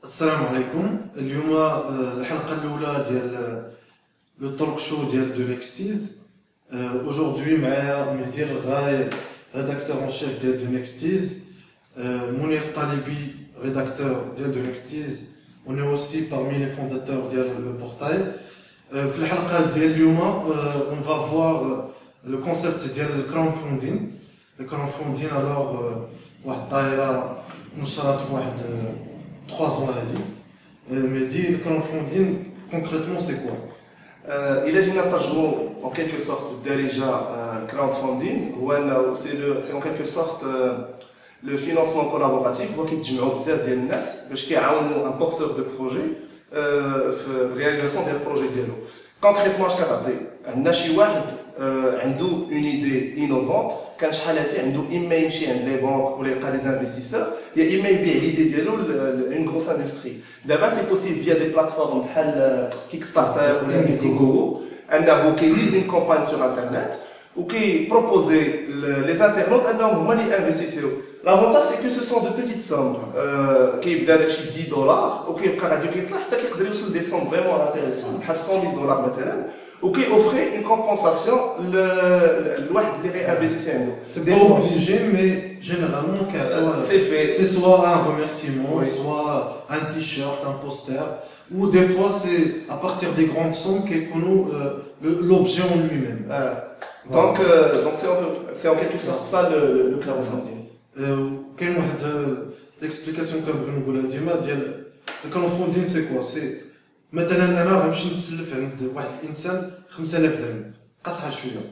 السلام عليكم. اليوم الحلقة الأولى ديال لو توك شو ديال دو نيكستيز. aujourd'hui معايا مهدي الغاي rédacteur en chef ديال دو نيكستيز, منير طالبي rédacteur ديال دو نيكستيز. on est aussi parmi les fondateurs ديال le portail. في الحلقة ديال اليوم on va voir le concept ديال crowdfunding. le crowdfunding alors واحد الظاهرة نشرت واحد 3 ans هادي. Mehdi, le crowdfunding, concrètement, c'est quoi? Il a dit en quelque sorte déjà crowdfunding, c'est en quelque sorte le financement collaboratif qui تجمعوا بزاف ديال الناس باش كيعاونوا un porteur de projet في réalisation ديال البروجي ديالو. concrètement اش كتعطي عندنا شي واحد عنده اون ايدي انوفونت, كان شحال هادي عنده اما يمشي عند لي بانك ولا يلقى دي انفستيسور, يا اما يبيع ليدي ديالو لون غروس اندستري. دابا سي بوسيبل فيا دي بلاتفورم بحال كيك ستارتر ولا انديغوغو انه كيدير اون كومباين سور انترنت وكي بروبوزي لي انترنوت انهم هما اللي انفستيسيو. لافونتاج سي كو سو سون دو بيتيت سوم, كيبدا داكشي ب $10 وكيبقى غادي كيطلع حتى كيقدر يوصل دي سوم فريمون انتريسون بحال $100,000 مثلا, وكي اوفري une compensation لواحد اللي غينفيستي عنده. C'est pas obligé, mais généralement c'est fait. C'est soit un remerciement, oui, soit un t-shirt, un poster, ou des fois c'est à partir des grandes sommes qui connaissent l'objet en lui-même. Donc c'est en quelque sorte ça le crowdfunding. كاين واحد l'explication كنبغي نقولها ديما ديال le crowdfunding c'est quoi? C'est مثلا انا غنمشي نتسلف عند واحد الانسان 5000 درهم, قاصحه شويه.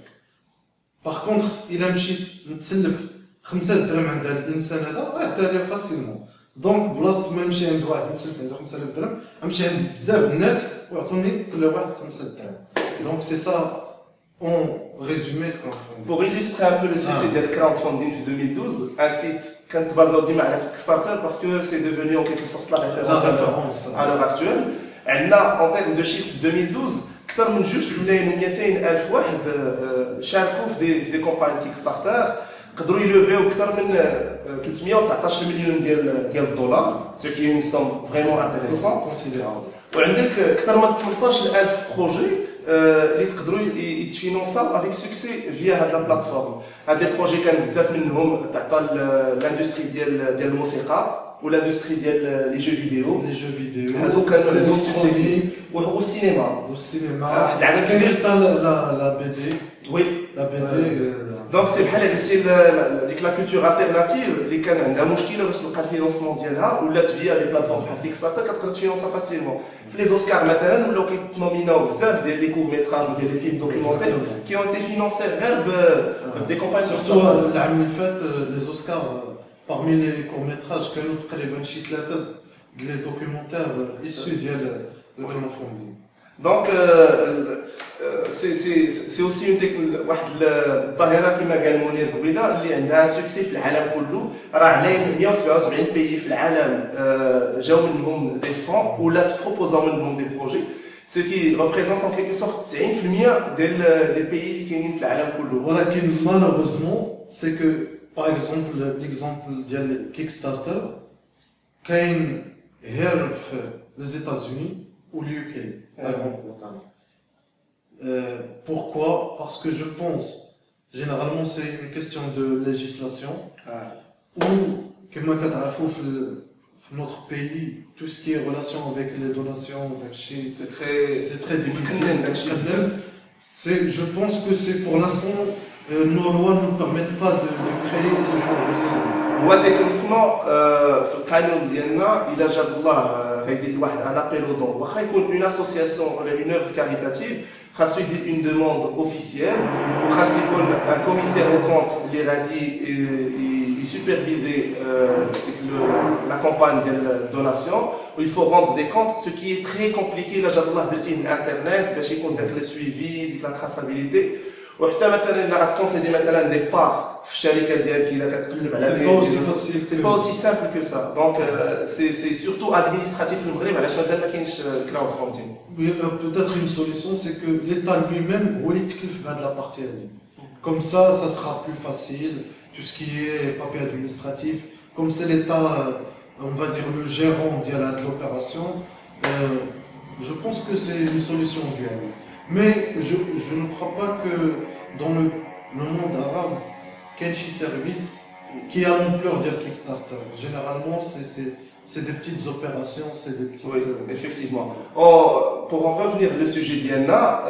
باغ كونطخ الا مشيت نتسلف 5 درهم عند هذا الانسان هذا غيعطيها لي فاسيلمون. دونك بلاصه ما نمشي عند واحد نتسلف عنده 5000 درهم, نمشي عند بزاف الناس ويعطوني كل واحد 5 درهم. دونك سي سا اون ريزومي الكراودفاندينغ. Pour illustrer un peu le succès du crowdfunding en 2012, un site كانت بازاو ديما على Kickstarter parce que c'est devenu en quelque sorte la référence à l'heure actuelle. عندنا en termes de chiffres 2012 اكثر من 2,200,000 واحد شاركوا في دي كومباين كيك ستارتر, قدروا يلوفيو اكثر من 319 مليون ديال الدولار, سو كي اون سوم فريمون انتريسون كونسيديرابل. وعندك اكثر من 18,000 بروجي اللي تقدروا يتفينونساو افيك سوكسي فيا هاد لا بلاتفورم. هاد لي بروجي كان بزاف منهم تعطى لاندستري ديال الموسيقى والاندستري ديال لي جو فيديو, هادو كانوا عندهم سوكسي, والسينما واحد العدد كبير تاع لا بي دي. وي لا بي دي. دونك سي بحال قلتي ديك لا كولتور التيرناتيف اللي كان عندها مشكله باش تلقى الفينونسمون ديالها, ولات فيا لي بلاتفورم بحال كيك ستارتر كتقدر تفينونسا فاسيلمون. في لي اوسكار مثلا ولاو كيتنوميناو بزاف ديال لي كور ميتراج وديال لي فيلم دوكيومونتير كي اون تي فينونسي غير بدي كومباني. سورتو العام اللي فات لي اوسكار parmi les courts-métrages كانوا تقريبا شي 3 ديال لي دوكيومونتير issus ديال لو crowdfunding. دونك سي اوسي واحد الظاهره كما قال منير قبيله اللي عندها سوكسي في العالم كله. راه على 177 بيي في العالم جاو منهم دي فون ولا تبروبوزاو منهم دي بروجي, ce qui représente en quelque sorte 90% ديال لي بيي اللي كاينين في العالم كله. ولكن malheureusement c'est que par exemple l'exemple ديال Kickstarter كاين غير في les États-Unis ou l'UK, la Grande-Bretagne. Pourquoi? Parce que je pense, généralement c'est une question de législation, ou comme dans notre pays, tout ce qui est relation avec les donations, c'est très difficile. Je pense que c'est pour l'instant, nos lois ne nous permettent pas de créer ce genre de service. هو تكنيكمون في القانون ديالنا الا جاب الله غيدير لواحد ان ابيل او دون, واخا يكون اون اسوسياسيون ولا اون اوفر كاريتاتيف, خاصو يدير اون دوموند اوفيسيال وخاص يكون ان كوميسير او كونت اللي غادي يسوبرفيزي لا كومباgne ديال الدوناسيون, و il faut rendre des comptes, ce qui est très compliqué. الا جاب الله درتيه من انترنت باش يكون داك لو سويفي ديك لا تراسابيليتي. وحتى مثلا الا غتكونسيدي مثلا دي بار في الشركه ديالك الا كتقلب على سي با اوسي سامبل كو سا. دونك سي سورتو ادمينستراتيف في المغرب علاش مازال ما كاينش كلاود فوندينغ. Peut-être une solution, c'est que l'État lui-même ou l'équipe de la partie. Comme ça sera plus facile, tout ce qui est papier administratif. Comme c'est l'État on va dire le gérant de l'opération, je pense que c'est une solution viable. Mais je ne crois pas que dans le monde arabe, qu'il y ait un service qui a l'ampleur de Kickstarter. Généralement, c'est des petites opérations, c'est des petites... Oui, effectivement. Pour en revenir au sujet d'Yanna,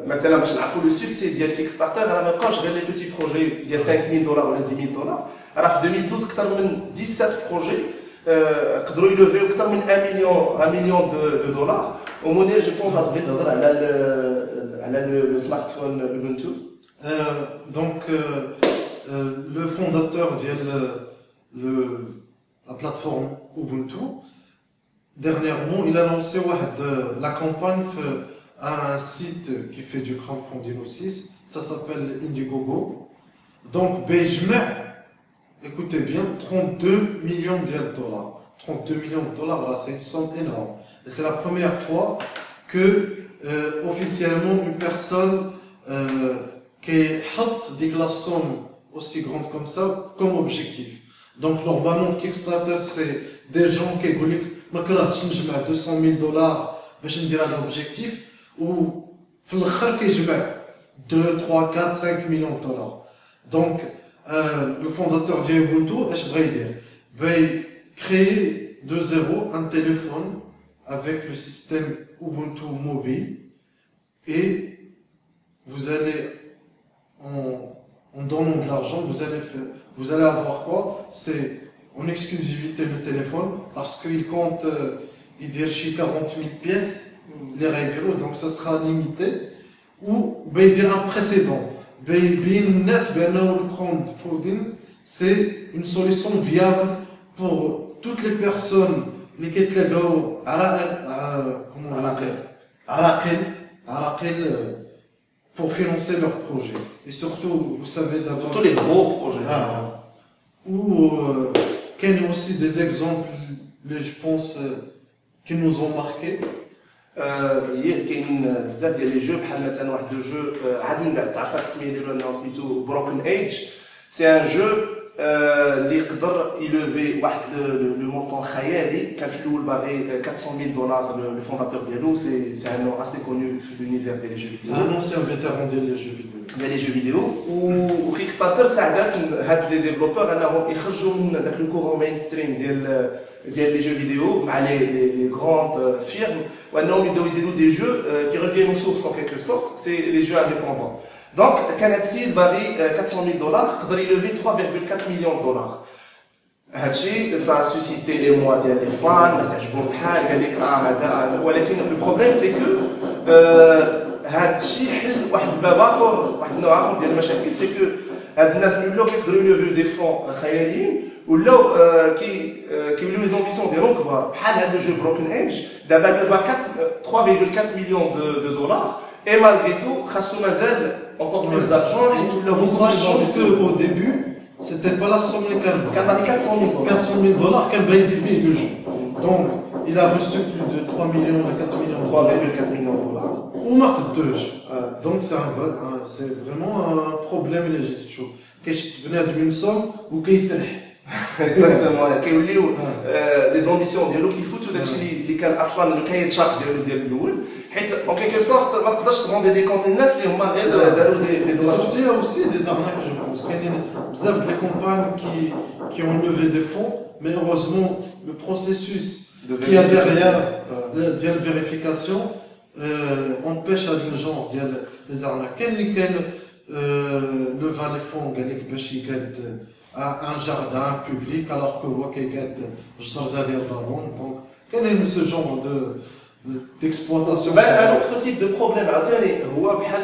maintenant, le succès de Kickstarter, je regarde les petits projets, il y a 5 000 $ ou 10 000 $. Alors, en 2012, il y a 17 projets qui ont levé plus de 1 million de dollars. Au modèle, je pense, à le smartphone Ubuntu. Donc, le fondateur de la plateforme Ubuntu, dernièrement, il a lancé la campagne à un site qui fait du crowdfunding aussi, ça s'appelle Indiegogo. Donc, écoutez bien, 32 millions de dollars. 32 millions de dollars, là, c'est une somme énorme. Et c'est la première fois que, officiellement, une personne qui a la somme aussi grande comme ça, comme objectif. Donc, normalement, Kickstarter, c'est des gens qui disent que je vais 200 000 $ pour dire un objectif, ou qui 2, 3, 4, 5 millions de dollars. Donc, le fondateur d'Ubuntu, il va créer de zéro un téléphone avec le système Ubuntu mobile et vous allez, en donnant de l'argent, vous allez avoir quoi? C'est en exclusivité le téléphone parce qu'il compte, il dit 40 000 pièces, les règles, donc ça sera limité, ou il dire un précédent. Le crowdfunding, c'est une solution viable pour toutes les personnes qui pour financer leurs projets. Et surtout, vous savez d'abord... Surtout les gros projets. Ou qu'il y a aussi des exemples, je pense, qui nous ont marqués. كاين بزاف ديال لي جو بحال مثلا واحد لو جو عاد من بعد تعرفات التسميه ديالو انه سميتو بروكن ايج سي ان جو اللي يقدر يلوفي واحد لو مونطون خيالي كان في الاول باغي 400 000 $. لو فونداتور ديالو سي ان نو اسي كونيو في لونيفير ديال لي جو فيديو ان انسيان فيتيران ديال لي جو فيديو ديال لي جو فيديو وكيك ستارتر ساعدات هاد لي ديفلوبور انهم يخرجوا من داك لو كورون مين ستريم ديال لي جو فيديو مع لي غروند فيرم وانهم يبداو يديروا دي جو qui reviennent aux sources en quelque sorte, c'est les jeux indépendants. Donc كان هاد السيد باغي 400 000 $, قدر يلوفي 3,4 millions de $. هادشي سا سوسيتي لي موا ديال لي فان الناس عجبهم الحال قال لك هذا ولكن لو بروبليم سي كو هادشي حل واحد الباب اخر واحد النوع اخر ديال المشاكل سي كو هاد الناس اللي ولاو كيقدروا يلوفيو دي فون خياليين ولاو كيوليو لي زامبيسيون ديالهم كبار بحال هاد لو جو بروكن ايج دابا لوفا 3,4 millions de $. Et malgré tout, خاصو مازال encore plus d'argent et tout le sachant qu'au début, c'était pas la somme اللي كان باغي 400 000 $. 400 000 $, كان باغي يدير بيه le jeu. Donc, il a reçu plus de 3 millions ou 4 millions. 3,4 millions de $. وما قدوش. Donc c'est vraiment un problème اللي جيت تشوف. كيشد بنادم une somme وكيسرح. Exactement. كيوليو لي زامبيسيون ديالو كيفوتوا داكشي اللي كان اصلا الكاين شارت ديالو ديال الاول حيت اون كيكو سورت ما تقدرش تغوندي دي كونت الناس اللي هما غير داروا دي دوماج. Surtout, il y a aussi des arnaques, je pense. Il y a des campagnes qui ont levé des fonds, mais heureusement, le processus qu'il y a derrière la vérification empêche les gens les arnaques. Quel leva les fonds, à un jardin public, alors que moi, qui gagne le jardin d'Irlande. Donc, quel est ce genre d'exploitation? Un autre type de problème عاوتاني هو بحال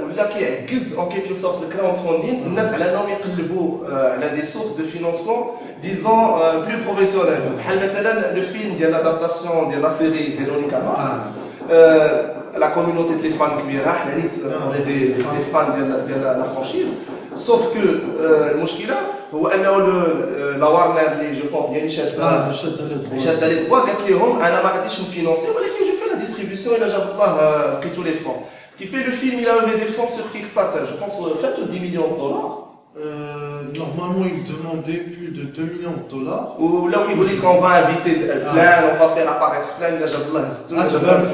ولا كيعكز en quelque sorte le crowdfunding الناس على انهم يقلبوا على دي سورس دو فينانسمون disons plus professionnels بحال مثلا لو فيلم ديال لادابتاسيون ديال لا سيري فيرونيكا مارس لا كوميونيتي ديال لي فان كبيره حنا نيت دي فان ديال لا فرانشيز sauf que المشكله هو انه لا وارنر اللي جو بونس يعني شاده لي دوا قالت لهم انا ما غاديش نفينونسي ولكن جو في لا ديستريبيسيون الى جاب الله لقيتو لي فون كي في لو فيلم il a levé des fonds sur Kickstarter je pense fait 10 millions de $. Normalement, ils demandaient plus de 2 millions de dollars. Ou là, on dit qu'on va inviter Flan, on va faire apparaître Flan, il a غتبان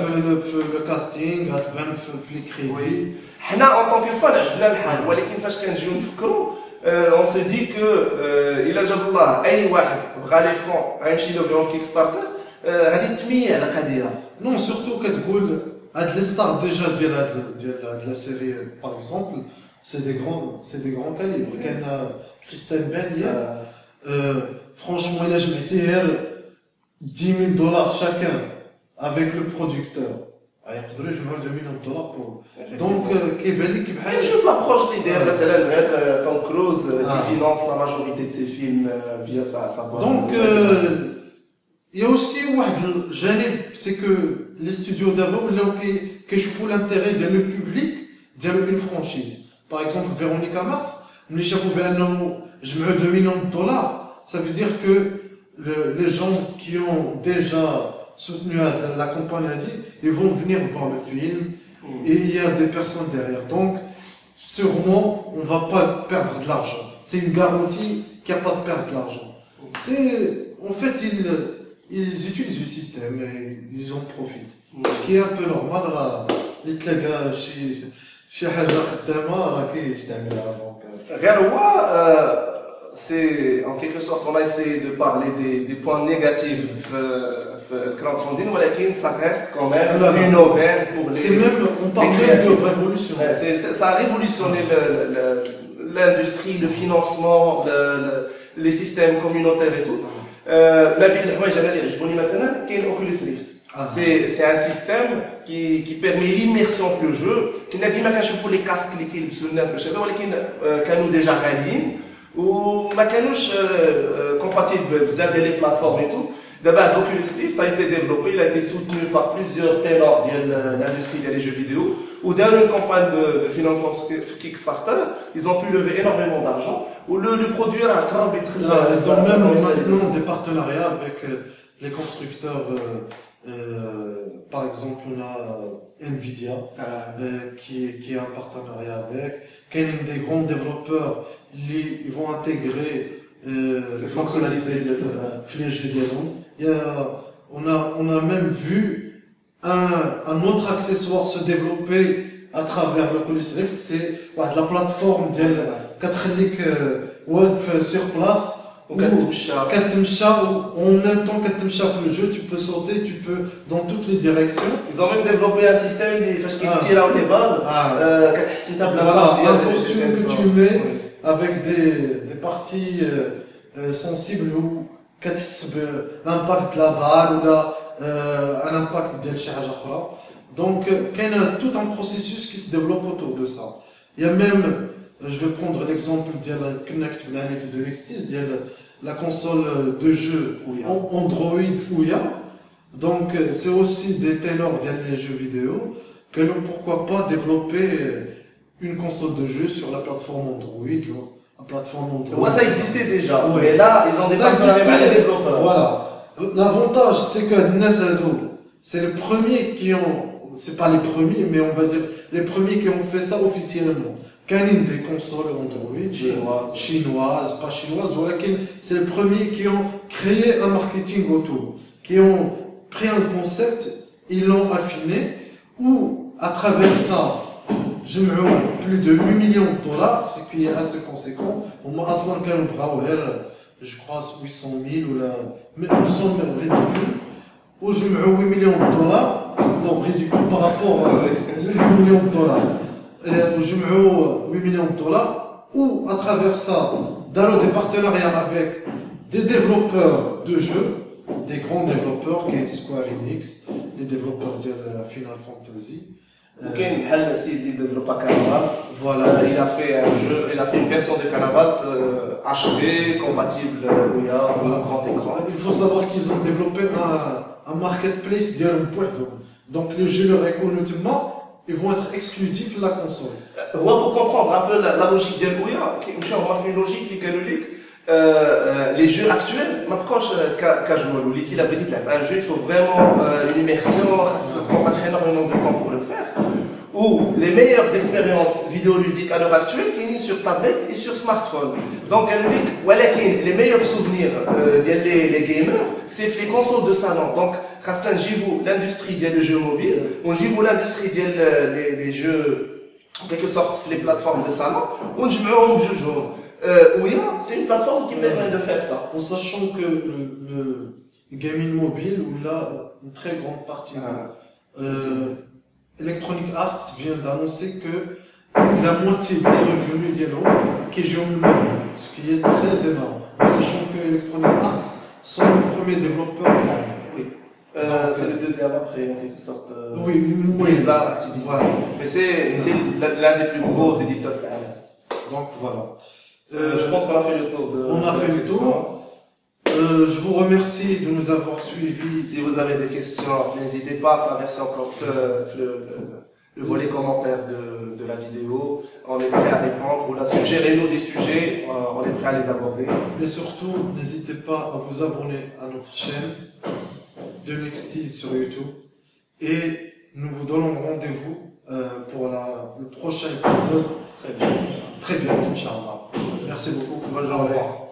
في le casting, غتبان في les crédits. حنا en tant que fan عجبنا الحال ولكن فاش كنجيو نفكروا on se dit que الا جاب الله اي واحد بغى لي فون غيمشي له في كيك ستارتر غادي تميع على قضيه. Non, surtout كتقول هاد لي ستار ديجا ديال la série par exemple, c'est des grands calibres. كاين Kristen Bell, franchement, il a جمعتي غير 10 000 dollars chacun avec le producteur. يقدروا يجمعوا 2 millions de dollars pour. Donc كيبان لك بحال نشوف لابروش اللي داير مثلا غير توم كروز qui finance la majorité de ses films via sa boîte. Donc il y a aussi واحد الجانب, c'est que les studios d'abord ولاو كيشوفوا l'intérêt ديال le public ديال une franchise. Par exemple, Véronica Mars, ملي شافوا بانه جمعوا 2 millions de dollars, ça veut dire que les gens qui ont déjà soutenu la campagne, ils vont venir voir le film et il y a des personnes derrière. Donc, sûrement, on ne va pas perdre de l'argent. C'est une garantie qu'il n'y a pas de perte de l'argent. En fait, ils utilisent le système et ils en profitent. Ce qui est un peu normal, les gars, chez حاجة خدامة راه كيستعملها. غير هو c'est en quelque sorte on a essayé de parler des points négatifs le crowdfunding, mais ça reste quand même une aubaine pour les. C'est même, on parle même de révolution. Ça a révolutionné l'industrie, le financement, les systèmes communautaires et tout. ما بين الحوايج انا اللي عجبوني مثلا كاين Oculus Rift. C'est un système qui permet l'immersion في le jeu. كنا ديما كنشوفوا لي كاسك اللي كيلبسوا الناس باش هذا, ولكن كانوا ديجا غاليين وما كانوش compatibles بزاف ديال لي بلاتفورم et tout. D'abord, Oculus Rift a été développé, il a été soutenu par plusieurs ténors de l'industrie des jeux vidéo. Ou dans une campagne de financement Kickstarter, ils ont pu lever énormément d'argent. Ou le produit a très ils ont même maintenant des partenariats avec les constructeurs. Par exemple, on a Nvidia qui a un partenariat avec. Des grands développeurs, ils vont intégrer les fonctionnalités de les jeux vidéo. On a même vu un autre accessoire se développer à travers l'Oculus Rift, c'est la plateforme كتخليك واقف sur place وكتمشى en même temps كتمشى في le jeu, tu peux sauter, tu peux dans toutes les directions. Ils ont même développé un système اللي فاش كيتيراو لي بال كتحس انت بلا un costume que tu mets avec des parties sensibles où كتحس l'impact de la balle ou un impact ديال شي حاجه اخرى. Donc كاين tout un processus qui se développe autour de ça. Il y a même, je vais prendre l'exemple ديال Kinect de Nextis, ديال la console de jeu Android Ouya. Donc c'est aussi des ténors des jeux vidéo que l'on pourquoi pas développer une console de jeu sur la plateforme Android, la plateforme Android. Ouais, ça existait déjà, mais là ils ont des partenariats avec les développeurs. Voilà. L'avantage c'est que Nazado, c'est les premiers qui ont, c'est pas les premiers, mais on va dire les premiers qui ont fait ça officiellement. Canin des consoles Android chinoises, pas chinoises, voilà, c'est les premiers qui ont créé un marketing autour, qui ont pris un concept, ils l'ont affiné, ou à travers ça, je me rends plus de 8 millions de dollars, ce qui est assez conséquent. Au moins, je crois 800 000 ou la, mais une somme ridicule, où je me rends 8 millions de dollars, non, ridicule par rapport à 8 millions de dollars. Je me rends 8 millions de dollars, ou à travers ça, d'aller des partenariats avec des développeurs de jeux, des grands développeurs, qui est Square Enix, les développeurs de Final Fantasy. Ken Hal Sid développe Canabat. Voilà. Il a fait un jeu, il a fait une version de Canabat HD, compatible Ouya, grand écran. Il faut savoir qu'ils ont développé un marketplace donc les jeux leur économiquement, ils vont être exclusifs de la console. Pour comprendre un peu la logique de Ouya, on a fait une logique qui est les jeux actuels, ما بقاوش casual وليتي لا بغيتي تلعب un jeu, il faut vraiment une immersion, ça te consacre énormément de temps pour le faire. où les meilleures expériences vidéoludiques à l'heure actuelle qui sont sur tablette et sur smartphone. Donc, les meilleurs souvenirs les gamers, c'est les consoles de salon. Donc, l'industrie des jeux mobiles, on l'industrie des jeux, en quelque sorte, les plateformes de salon, on le jeu jaune. C'est une plateforme qui permet de faire ça. En sachant que le gaming mobile, où là, une très grande partie Electronic Arts vient d'annoncer que la moitié des revenus d'Yellow qui jouent le mobile, ce qui est très énorme. En sachant que Electronic Arts sont les premiers développeurs là. Oui. C'est le deuxième après, en quelque sorte. Oui, Blizzard, Activision. Voilà. Mais c'est l'un des plus gros éditeurs. Donc voilà. Je pense qu'on a fait le tour de. On a fait le tour. Je vous remercie de nous avoir suivis. Si vous avez des questions, n'hésitez pas à faire la version le volet commentaire de la vidéo. On est prêt à répondre. Ou là, suggérez-nous des sujets, on est prêt à les aborder. Et surtout, n'hésitez pas à vous abonner à notre chaîne de Nexty sur YouTube. Et nous vous donnons rendez-vous pour le prochain épisode. Très bien. Très bientôt, Inch'Allah. Merci beaucoup. Bonne journée. Au revoir.